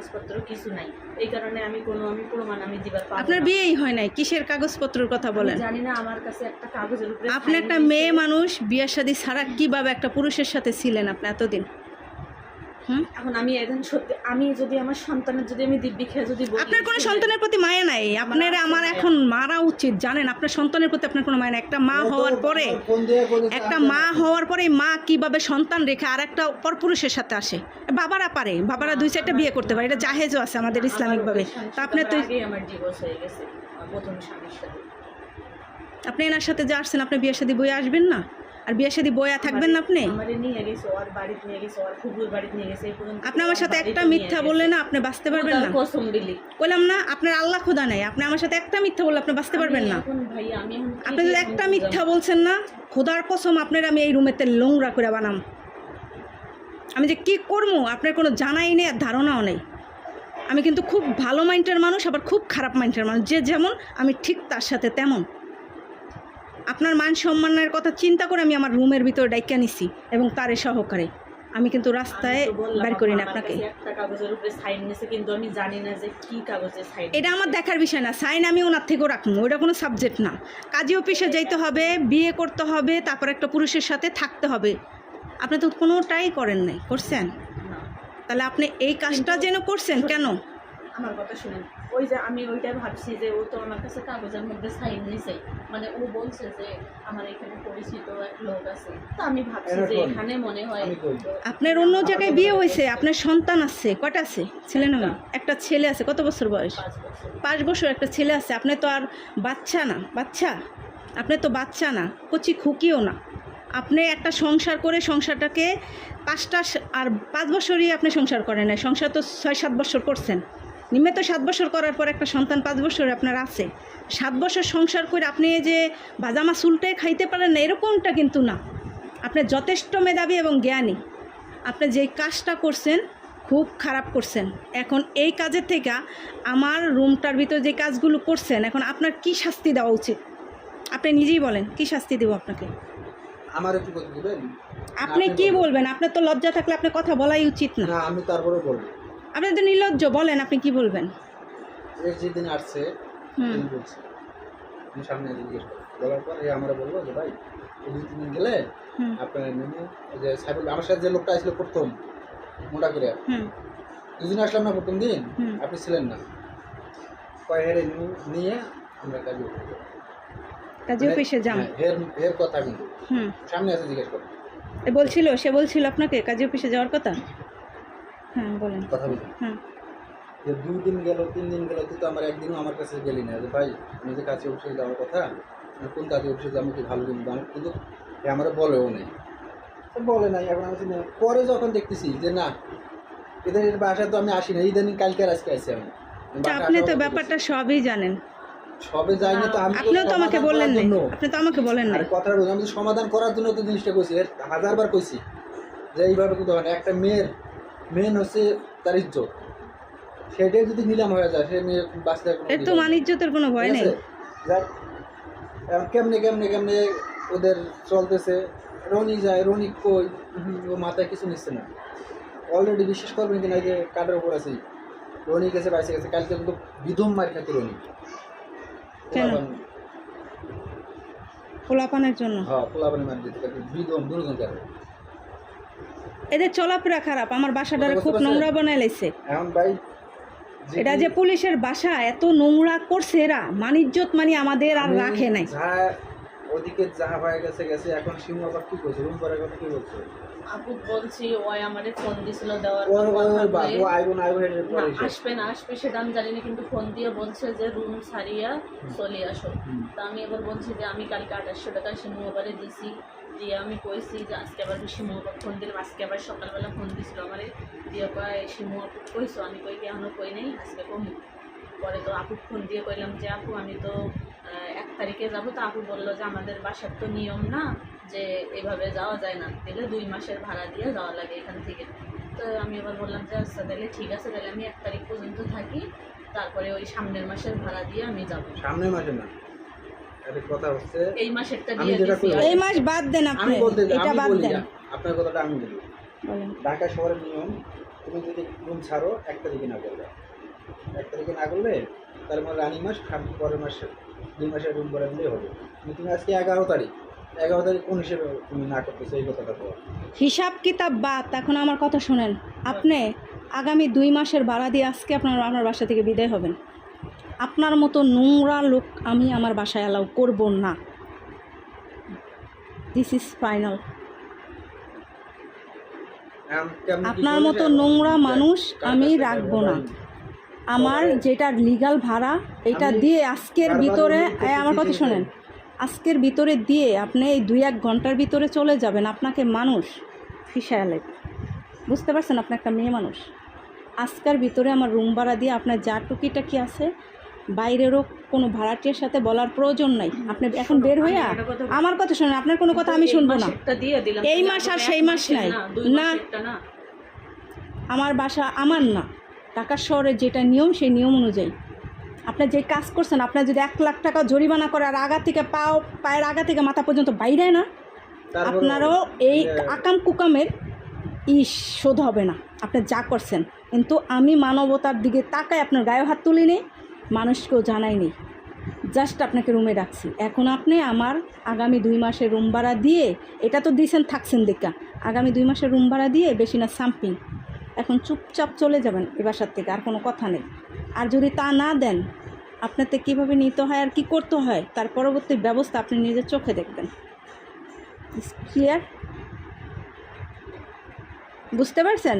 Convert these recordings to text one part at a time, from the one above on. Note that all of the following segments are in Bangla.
কাগজপত্র কিছু নাই, এই কারণে আমি প্রমাণ আমি দিবার পারবো না। আপনার বিয়েই হয় নাই, কিসের কাগজপত্রের কথা বলেন? জানি না, আমার কাছে একটা কাগজের উপরে আপনি একটা মেয়ে মানুষ, বিয়ে শাদী ছাড়া কিভাবে একটা পুরুষের সাথে ছিলেন আপনি এতদিন? এখন আমি এখন সত্যি, আমি যদি আমার সন্তানের যদি আমি দিব্যি খেয়ে যদি আপনার কোনো সন্তানের প্রতি মায়া নাই? আপনার আমার এখন মারা উচিত, জানেন? আপনার সন্তানের প্রতি আপনার কোনো মায়া নাই। একটা মা হওয়ার পরে, একটা মা হওয়ার পরে মা কিভাবে সন্তান রেখে আর একটা পরপুরুষের সাথে আসে? বাবারা পারে, বাবারা 2-4টা বিয়ে করতে পারে, এটা জাহেজও আছে আমাদের ইসলামিকভাবে। তা আপনি তো আমার ডিভোর্স হয়ে গেছে প্রথম স্বামীর সাথে। আপনি এনার সাথে যা আসছেন, আপনি বিয়ে শাদী বয়ে আসবেন না? আর বিয়ে শাদী বয়া থাকবেন না আপনি? আমারে নিয়ে গেছে, ওর বাড়িতে নিয়ে গেছে, ওর ফুফুর বাড়িতে নিয়ে গেছে। আপনি আমার সাথে একটা মিথ্যা বললে না আপনি বাঁচতে পারবেন না। কসম দিলি বললাম না, আপনার আল্লাহ খোদা নাই, আপনি আমার সাথে একটা মিথ্যা বললে আপনি বাঁচতে পারবেন না। আপনি যদি একটা মিথ্যা বলছেন না, খোদার কসম আপনার আমি এই রুমেতে নোংরা করে বানাম। আমি যে কি করবো আপনার কোনো জানাই নেই আর ধারণাও নেই। আমি কিন্তু খুব ভালো মাইন্ডের মানুষ, আবার খুব খারাপ মাইন্ডের মানুষ। যে যেমন আমি ঠিক তার সাথে তেমন। আপনার মান সম্মানের কথা চিন্তা করে আমি আমার রুমের ভিতরে ডাইকা নিছি এবং তারে সহকারে। আমি কিন্তু রাস্তায় বের করি না আপনাকে। একটা কাগজের উপরে সাইন নিছে, কিন্তু আমি জানি না যে কি কাগজে সাইন। এটা আমার দেখার বিষয় না। সাইন আমি ওনার থেকেও রাখবো, ওটা কোনো সাবজেক্ট না। কাজী অফিসে যাইতে হবে, বিয়ে করতে হবে, তারপর একটা পুরুষের সাথে থাকতে হবে। আপনি তো কোনোটাই করেন নাই, করছেন? তাহলে আপনি এই কাজটা যেন করছেন কেন? আমার কথা শুনেন, ওই যে আমি ওইটাই ভাবছি যে ও তো আমার কাছে কাগজের মধ্যে সাইন নিছে, মানে ও বলছে যে আমার এখানে পরিচিত এক লোক আছে। তো আমি ভাবছি যে এখানে মনে হয় আপনার অন্য জায়গায় বিয়ে হয়েছে, আপনার সন্তান আছে, কয়টা আছে? ছেলে না মেয়ে? একটা ছেলে আছে। কত বছর বয়স? 5 বছর একটা ছেলে আছে। আপনি তো আর বাচ্চা না, বাচ্চা আপনি তো বাচ্চা না, কচি খুকিও না। আপনি একটা সংসার করে সংসারটাকে 5 বছরই আপনি সংসার করেন না। সংসার তো 6-7 বছর করছেন। নিম্নে তো 7 বছর করার পর একটা সন্তান 5 বছর আপনার আছে। 7 বছর সংসার করে আপনি যে ভাজামা চুলটাই খাইতে পারেন না, এরকমটা কিন্তু না। আপনি যথেষ্ট মেধাবী এবং জ্ঞানী। আপনি যেই কাজটা করছেন খুব খারাপ করছেন। এখন এই কাজের থেকে আমার রুমটার ভিতরে যে কাজগুলো করছেন, এখন আপনার কি শাস্তি দেওয়া উচিত? আপনি নিজেই বলেন, কি শাস্তি দেব আপনাকে? আমার একটু কথা দিবেন? আপনি কি বলবেন? আপনার তো লজ্জা থাকলে আপনি কথা বলাই উচিত না। না, আমি তারপরে বলবো। আপনি তো নির্লজ্জ, বলেন আপনি কি বলবেন? এর যেদিন আসছে তিনি বলছে, আমি সামনে জিজ্ঞেস করি, বলার পর আমরা বলবো যে ভাই 2-3 দিন গেলে আপনার মেনু যে সাইবুল আমার সাথে যে লোকটা আসলো প্রথম মোটা করে, দুদিন আসলাম না প্রথম দিন, আপনি ছিলেন না, কয় হেরে নিয়ে আমরা কাজে উঠবো। কাজী অফিসে যান। এর কথা কিন্তু সামনে আছে, জিজ্ঞেস করো। সে বলছিল আপনাকে কাজী অফিসে যাওয়ার কথা? হ্যাঁ বলেন। কথা বলি। যে 2 দিন গেল, 3 দিন গেল, তুই তো আমার একদিনও আমার কাছে গেলি না যে ভাই আমি যে কাজে অফিসে যাওয়ার কথা, কোন কাজে অফিসে যাবো, কি ভালো দিন দাম, কিন্তু আমার বলেও নেই, বলে নাই। এখন আমি পরে যখন দেখতেছি যে না, এদের বাসা তো আমি আসি না, ইদানিং কালকে আজকে আসছি আমি। আপনি তো ব্যাপারটা সবই জানেন। সবে যাই না তো আমি, আপনিও তো আমাকে বললেন না। আপনি তো আমাকে বলেন না। কথাটা বলি, আমি সমাধান করার জন্য তো জিনিসটা কইছি, 1000বার কইছি যে এইভাবে কিন্তু হয় না। একটা মেয়ের মেন হচ্ছে তার ইজ্জত, সেটাই যদি নিলাম হয়ে যায়, সে মেয়ে বাঁচতে এর তো মান ইজ্জতের কোনো ভয় নেই। কেমনে কেমনে কেমনে ওদের চলতেছে। রনি যায়, রনি কই, ও মাথায় কিছু নিচ্ছে না। অলরেডি বিশ্বাস করবেন কিনা, যে কাঠের উপর আছি, রনি গেছে, বাইসে গেছে, কালকে কিন্তু বিধম মার খাতে রনি। পোলাপানের জন্য? হ্যাঁ, পোলাপানের মার দিতে বিধম দুর্গম করে। এদের চলাফেরা খারাপ। আমার বাসাটারে খুব নোংরা বানায় লাইছে। এখন ভাই এটা যে পুলিশের বাসা, এত নোংরা করছে এরা, মানিজ্জত মানে আমাদের আর রাখে নাই। ওদিকে যাহা হয়ে গেছে গেছে। এখন শিমু আবার কি করছে, রুম পরে কথা কি বলছে? আপু বলছি, ওই আমারে ফোন দিছিল, দেওয়ার আসবে সেটা আমি জানি না, কিন্তু ফোন দিয়ে বলছে যে রুম ছাড়িয়া চলে আসো। তা আমি এবার বলছি যে আমি কালকে 2800 টাকা শিমু আবারে দিছি, দিয়ে আমি কইছি যে আজকে আবার শিমু আবার ফোন দিলাম। আজকে আবার সকালবেলা ফোন দিছিল আমারে, দিয়ে কয় শিমু আপু কইছো? আমি কই কি এখনো কই নেই, আজকে কমি। পরে তো আপু ফোন দিয়ে কইলাম যে আপু আমি তো 1 তারিখে যাবো। তো আপু বললো যে আমাদের বাসার তো নিয়ম না যে এভাবে যাওয়া যায় না, দিলে 2 মাসের ভাড়া দিয়ে যাওয়া লাগে এখান থেকে। তো আমি এবার বললাম যে আচ্ছা তাহলে ঠিক আছে, তাহলে আমি 1 তারিখ পর্যন্ত থাকি, তারপরে ওই সামনের মাসের ভাড়া দিয়ে আমি যাবো। সামনের মাসে না, কথা হচ্ছে এই মাসেরটা দিয়ে দিছি। এই মাস বাদ দেন, আপনি এটা বাদ দেন। আপনার কথাটা আমি বলি। ঢাকা শহরের নিয়ম তুমি যদি রুম ছাড়ো 1 তারিখে না করবে, 1 তারিখে না করলে তার মানে রানিং মাস, পরের মাসে 2 মাসের রুম ভাড়া দিলেই হবে। কিন্তু তুমি আজকে 11 তারিখ কোন হিসেবে তুমি না করতেছো এই কথাটা বলো। হিসাব কিতাব বাদ, এখন আমার কথা শোনেন। আপনি আগামী 2 মাসের ভাড়া দিয়ে আজকে আপনার বাসা থেকে বিদায় হবেন। আপনার মতো নোংরা লোক আমি আমার বাসায় অ্যালাউ করব না। This is final. আপনার মতো নোংরা মানুষ আমি রাখবো না। আমার যেটা লিগ্যাল ভাড়া এটা দিয়ে আজকের ভিতরে, আমার কথা শোনেন, আজকের ভিতরে দিয়ে আপনি এই 2-1 ঘন্টার ভিতরে চলে যাবেন। আপনাকে মানুষ ফিসায়ালে, বুঝতে পারছেন? আপনি একটা মেয়ে মানুষ। আজকের ভিতরে আমার রুম ভাড়া দিয়ে আপনার যা টুকিটাকি আছে, বাইরেরও কোনো ভাড়াটিয়ার সাথে বলার প্রয়োজন নাই। আপনি এখন বের হইয়া আমার কথা শোনেন, আপনার কোনো কথা আমি শুনবো না। এই মাস আর সেই মাস নাই না, আমার বাসা আমার না, ঢাকা শহরের যেটা নিয়ম সেই নিয়ম অনুযায়ী আপনি যে কাজ করছেন, আপনার যদি 1 লাখ টাকা জরিমানা করে আর আগা থেকে পায়ের আগা থেকে মাথা পর্যন্ত বাইরে না, আপনারও এই আকাম কুকামের শোধ হবে না আপনি যা করছেন। কিন্তু আমি মানবতার দিকে তাকায় আপনার গায়ে হাত তুলি নেই, মানুষকেও জানাই নেই, জাস্ট আপনাকে রুমে রাখছি। এখন আপনি আমার আগামী 2 মাসের রুম ভাড়া দিয়ে, এটা তো দিয়েছেন থাকছেন দেখা, আগামী 2 মাসের রুম ভাড়া দিয়ে বেশি না সাম্পিং। এখন চুপচাপ চলে যাবেন এ বাসার থেকে, আর কোনো কথা নেই। আর যদি তা না দেন, আপনাতে কীভাবে নিতে হয় আর কি করতে হয় তার পরবর্তী ব্যবস্থা আপনি নিজের চোখে দেখবেন। ক্লিয়ার? বুঝতে পারছেন?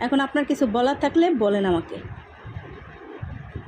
এখন আপনার কিছু বলার থাকলে বলেন আমাকে।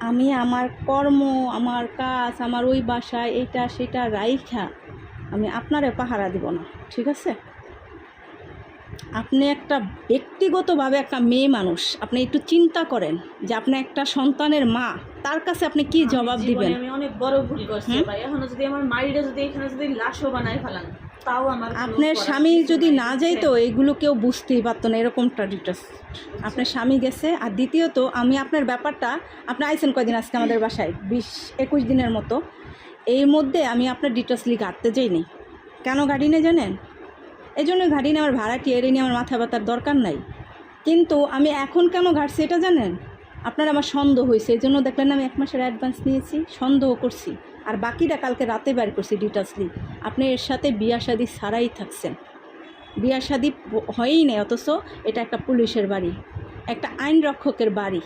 আমি আমার কর্ম, আমার কাজ, আমার ওই বাসায় এটা সেটা রাইখা আমি আপনারে পাহারা দিব না, ঠিক আছে? আপনি একটা ব্যক্তিগতভাবে একটা মেয়ে মানুষ, আপনি একটু চিন্তা করেন যে আপনি একটা সন্তানের মা, তার কাছে আপনি কি জবাব দিবেন? আমি অনেক বড় ভুল করছি ভাই। এখনো যদি আমার মাইরে যদি এখানে যদি লাশও বানায় ফেলান, তাও আমার আপনার স্বামী যদি না যাইতো এগুলো কেউ বুঝতেই পারতো না, এরকমটা ডিটেলস। আপনার স্বামী গেছে। আর দ্বিতীয়ত আমি আপনার ব্যাপারটা, আপনি আইসেন কয়দিন আজকে আমাদের বাসায়? 20-21 দিনের মতো। এই মধ্যে আমি আপনার ডিটেলসলি ঘাটতে যাইনি। কেন গাড়ি নিয়ে জানেন? এই জন্য গাড়ি নিয়ে আমার ভাড়াটি এড়ে নিয়ে আমার মাথা ব্যথার দরকার নাই। কিন্তু আমি এখন কেন ঘাটছি এটা জানেন? আপনার আমার সন্দেহ হয়েছে, এই জন্য দেখলেন আমি 1 মাসের অ্যাডভান্স নিয়েছি, সন্দেহ করছি। আর বাকিটা কালকে রাতে বের করছি ডিটেলসলি। আপনি এর সাথে বিয়া শাদি ছাড়াই থাকছেন, বিয়া শাদি হয়ই নেই, অথচ এটা একটা পুলিশের বাড়ি, একটা আইন রক্ষকের বাড়ি,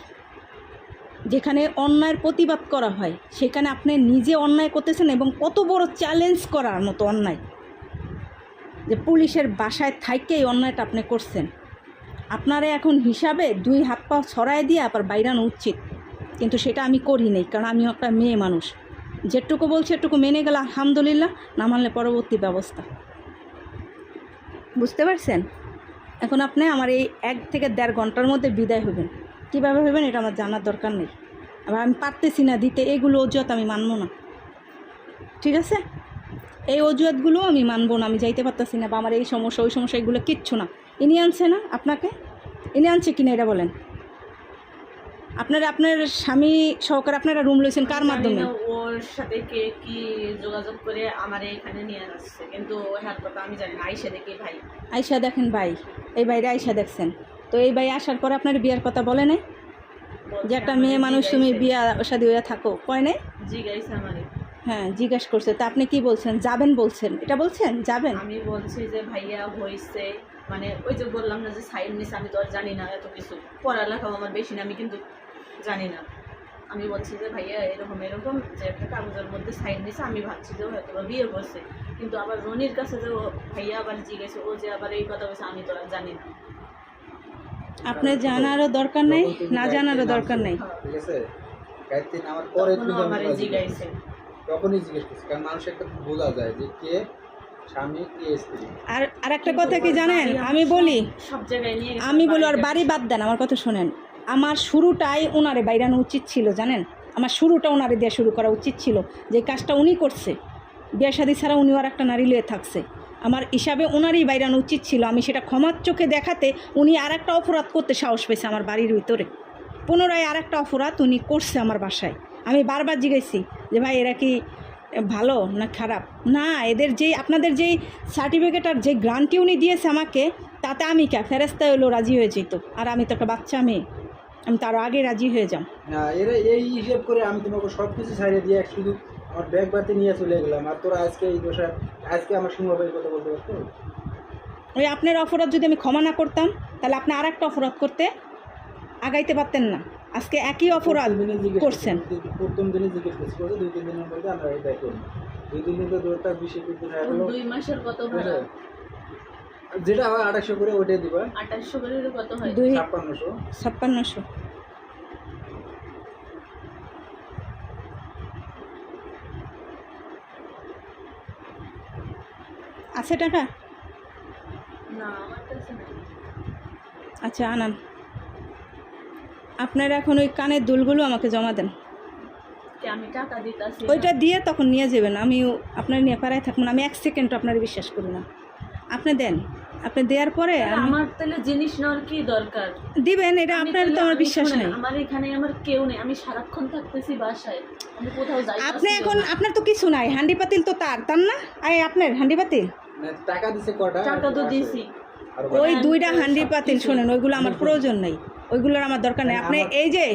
যেখানে অন্যায়ের প্রতিবাদ করা হয়। সেখানে আপনি নিজে অন্যায় করতেছেন, এবং কত বড় চ্যালেঞ্জ করার মতো অন্যায়, যে পুলিশের বাসায় থাইকেই অন্যায়টা আপনি করছেন। আপনারা এখন হিসাবে 2 হাত পা ছড়ায় দিয়ে আবার বাইরানো উচিত, কিন্তু সেটা আমি করি নাই, কারণ আমিও একটা মেয়ে মানুষ। যেটুকু বলছি এটুকু মেনে গেলে আলহামদুলিল্লাহ, না মানলে পরবর্তী ব্যবস্থা। বুঝতে পারছেন? এখন আপনি আমার এই 1 থেকে 1.5 ঘন্টার মধ্যে বিদায় হবেন। কীভাবে হবেন এটা আমার জানার দরকার নেই। আবার আমি পারতেছি না দিতে, এগুলো অজুহাত আমি মানব না, ঠিক আছে? এই অজুহাতগুলো আমি মানবো না। আমি যাইতে পারতেছি না, বা আমার এই সমস্যা ওই সমস্যা, এগুলো কিচ্ছু না। ইনি আনছে না আপনাকে? ইনি আনছে কিনা এটা বলেন। আপনার স্বামী সহকারে আপনারা রুম লইছেন কার মাধ্যমে? ওর সাথে কে কি যোগাযোগ করে আমার এখানে নিয়ে আসছে, কিন্তু হ্যাঁ কথা আমি জানি না। আইসা দেখি ভাই, আইসা দেখেন ভাই, এই বাইরে আইসা দেখছেন তো? এই ভাই আসার পরে আপনার বিয়ার কথা বলে নাই যে একটা মেয়ে মানুষ তুমি বিয়া শাদী হইয়া থাকো? কয় নাই? জিজ্ঞাসা আমারে, হ্যাঁ জিজ্ঞাসা করছে। তা আপনি কি বলছেন? যাবেন বলছেন, এটা বলছেন যাবেন? আমি বলছি যে ভাইয়া হয়েছে, মানে ওই যে বললাম না যে সাইন নিছে, আমি তো আর জানি না এত কিছু, পড়ালেখাও আমার বেশি না, আমি কিন্তু জানি না। আমি বলছি যে ভাইয়া এরকম এরকম যে একটা কাগজের মধ্যে সাইন নিছে, আমি ভাবছি যে হয়তো বিয়ে করছে। কিন্তু আবার রনির কাছে যে ভাইয়া আবার জিজ্ঞেস, ও যে আবার এই কথা বলছে, আমি তো আর জানি না। আপনার জানারও দরকার নেই, না জানারও দরকার নেই, ঠিক আছে? গায়ত্রী নামার পরে তখনও আমারে জিজ্ঞাসে, তখনই জিজ্ঞেস করছি, কারণ মানুষ একটা বোঝা যায় যে কে স্বামী কে স্ত্রী। আর একটা কথা কি জানেন, আমি বলি সব জায়গায় নিয়ে আমি বলি আর বাড়ি বাদ দেন, আমার কথা শোনেন। আমার শুরুটাই ওনারে বাইরানো উচিত ছিল, জানেন? আমার শুরুটা ওনারে দিয়ে শুরু করা উচিত ছিল। যে কাজটা উনি করছে, বিয়ে শাদী ছাড়া উনি আর একটা নারী লয়ে থাকছে, আমার হিসাবে ওনারই বাইরানো উচিত ছিল। আমি সেটা ক্ষমার চোখে দেখাতে উনি আর একটা অপরাধ করতে সাহস পেয়েছে আমার বাড়ির ভিতরে। পুনরায় আর একটা অপরাধ উনি করছে আমার বাসায়। আমি বারবার জিজ্ঞেসি যে ভাই এরা কি ভালো না খারাপ? না, এদের যেই আপনাদের যেই সার্টিফিকেট আর যে গ্রান্টটি উনি দিয়েছে আমাকে, তাতে আমি কে ফেরেস্তায় হলো রাজি হয়ে যেত, আর আমি তো একটা বাচ্চা মেয়ে, আমি তার আগে রাজি হয়ে যাম। না এরা এই হিসেব করে আমি তোমাকে সব কিছু ছাড়িয়ে দিয়ে শুধু আমার ব্যাগ বাতি নিয়ে চলে গেলাম, আর তোরা আজকে এই দোষা আজকে আমার সিংহবাড়ির কথা বলতে পারতো? ওই আপনার অপরাধ যদি আমি ক্ষমা না করতাম তাহলে আপনি আর একটা অপরাধ করতে আগাইতে পারতেন না। আজকে একই অপরাধ করছেন। প্রথম দিনে জিজ্ঞেস করছি, 2-3 দিনের মধ্যে আমরা এটাই করবো। 2-3 দিন তো দৌড়টা 20-21 দিন হয়ে গেল। 2 মাসের কত ভাড়া? যেটা হয় 2800 করে ওইটাই দিবা। 2800 করে কত হয়? 5600। আছে টাকা? না আমার কাছে নাই। আচ্ছা আনান। আপনারা এখন ওই কানের দুলগুলো আমাকে জমা দেন। কি আমি টাকা দিতাছি? ওইটা দিয়ে তখন নিয়ে যাবেন, আমি আপনার নিয়ে পাড়ায় থাকবো না, আমি 1 সেকেন্ড আপনার বিশ্বাস করি না। আপনি দেন, আপনি দেওয়ার পরে আমার তাহলে জিনিস নেওয়ার কি দরকার? দিবেন, এটা আপনার তো আমার বিশ্বাস নেই। আমার এখানে আমার কেউ নেই, আমি সারাক্ষণ থাকতেছি বাসায়, আমি কোথাও যাই। আপনি এখন আপনার তো কিছু নাই, হান্ডি পাতিল তো তার না? আপনার হান্ডি পাতিল টাকা দিছে কটা? টাকা তো দিছি। ওই 2টা হান্ডি পাতিল শোনেন, ওইগুলো আমার প্রয়োজন নেই, ওইগুলোর আমার দরকার নেই। আপনি এই যে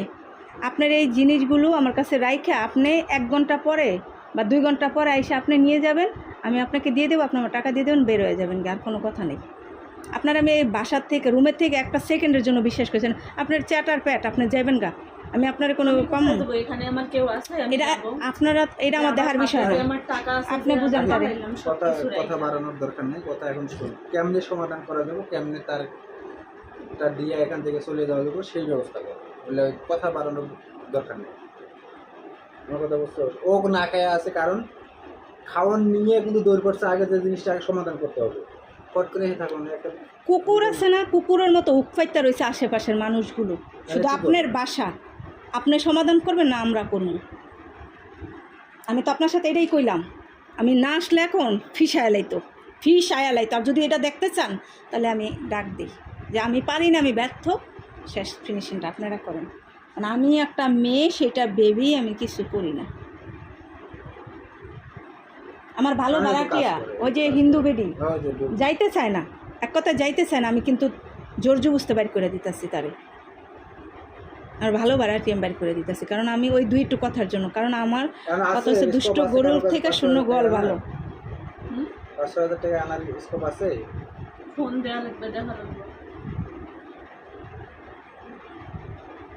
আপনার এই জিনিসগুলো আমার কাছে রাইখে আপনি 1 ঘন্টা পরে বা 2 ঘন্টা পরে এসে আপনি নিয়ে যাবেন, আমি আপনাকে দিয়ে দেবো, আপনি আমার টাকা দিয়ে দেবেন, বের হয়ে যাবেন, আর কোনো কথা নেই। আপনার আমি এই বাসার থেকে রুমের থেকে 1 সেকেন্ডের জন্য বিশ্বাস করেছেন, আপনার চ্যাটার প্যাট আপনি যাবেন গা, আমি আপনার কোনো কম এখানে আমার কেউ আছে? এটা আপনারা এটা আমার দেখার বিষয় না, আমার টাকা আছে, আপনি বুঝান পারেন। কথা বাড়ানোর দরকার নেই, কথা এখন শুনুন। কেমনে সমাধান করা যাবে, কেমনে তার দিয়ে এখান থেকে চলে যাওয়া যাবে সেই ব্যবস্থা করো, বলে কথা বাড়ানোর দরকার নেই। আমার কথা বুঝতে পারছো? ও না খায়া আছে, কারণ খাওয়ান নিয়ে কিন্তু দৌড় পড়ছে, আগে যে জিনিসটা সমাধান করতে হবে। ফট করে থাকুন একটা কুকুর আছে না, কুকুরের মতো উৎপাইতা রয়েছে আশেপাশের মানুষগুলো, শুধু আপনার বাসা আপনি সমাধান করবেন না আমরা করব। আমি তো আপনার সাথে এটাই কইলাম, আমি না আসলে এখন ফিস আয়ালাইতো, আর যদি এটা দেখতে চান তাহলে আমি ডাক দিই যে আমি পারি না, আমি ব্যর্থ, শেষ ফিনিশিংটা আপনারা করেন। মানে আমি একটা মেয়ে, সেটা বেবি, আমি কিছু করি না। আমার ভালো ভাড়াটিয়া ওই যে হিন্দু বেডি যাইতে চায় না, এক কথা যাইতে চায় না, আমি কিন্তু জোর বুঝতে বাইর করে দিতেছি তারে, আর ভালো ভাড়াটি আমি বাইর করে দিতেছি, কারণ আমি ওই 2 কথার জন্য, কারণ আমার কথা হচ্ছে দুষ্ট গরুর থেকে শূন্য গোয়াল ভালো। 5,000 টাকা আনার স্কোপ আছে? ফোন দেওয়া লাগবে, দেখা লাগবে।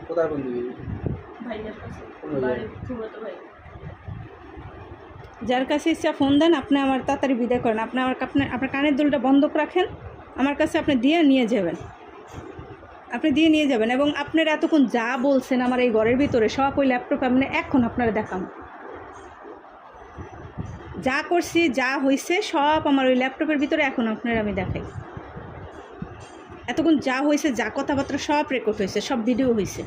কোথায় ফোন দিবি? ভাইয়ের কাছে, কোন ভাই? বাড়ির ফুফাতো ভাই। যার কাছে ইচ্ছা ফোন দেন, আপনি আমার তাড়াতাড়ি বিদায় করেন, আপনার কানের দুলটা বন্ধ রাখেন, আমার কাছে আপনি দিয়ে নিয়ে যাবেন, এবং আপনারা এতক্ষণ যা বলছেন আমার এই ঘরের ভিতরে সব ওই ল্যাপটপে আপনি এখন আপনারা দেখান, যা করছি যা হয়েছে সব আমার ওই ল্যাপটপের ভিতরে এখন আপনারা আমি দেখাই। এতক্ষণ যা হয়েছে, যা কথাবার্তা সব রেকর্ড হয়েছে, সব ভিডিও হয়েছে,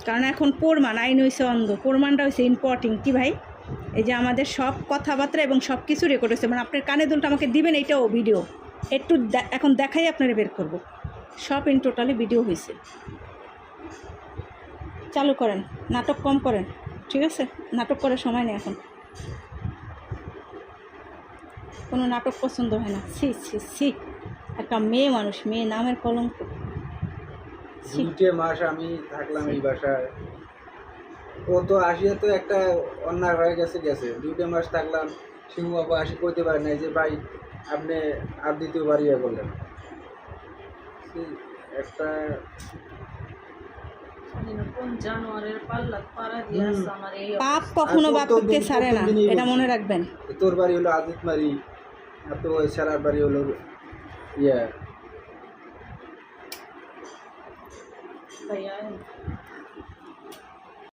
কারণ এখন প্রমাণ, আইন হয়েছে অন্ধ, প্রমাণটা হয়েছে ইম্পর্টেন্ট। কি ভাই, এই যে আমাদের সব কথাবার্তা এবং সব কিছু রেকর্ড হয়েছে, মানে আপনার কানে দুলটা আমাকে দিবেন, এইটাও ভিডিও, একটু এখন দেখাই আপনারা বের করব, সব ইন টোটালি ভিডিও হয়েছে। চালু করেন, নাটক কম করেন, ঠিক আছে? নাটক করার সময় নেই এখন, কোনো নাটক পছন্দ হয় না। ছি, একটা মেয়ে মানুষ, মেয়ে নামের কলঙ্ক। 2 মাস আমি থাকলাম এই বাসায়, ও তো আসিয়া তো একটা অন্যায় হয়ে গেছে। 2 মাস থাকলাম, সিংহ বাবা আসি কইতে পারে নাই যে ভাই আপনি আর 2বার ইয়ে করলেন। একটা কোন জানোয়ারের পাল্লা পাড়া দিয়ে আসছে আমার এই পাপ কখনো বাপকে ছাড়ে না, এটা মনে রাখবেন। তোর বাড়ি হলো আজিতমারি, আর তো ওই সারার বাড়ি হলো ইয়া ভাইয়া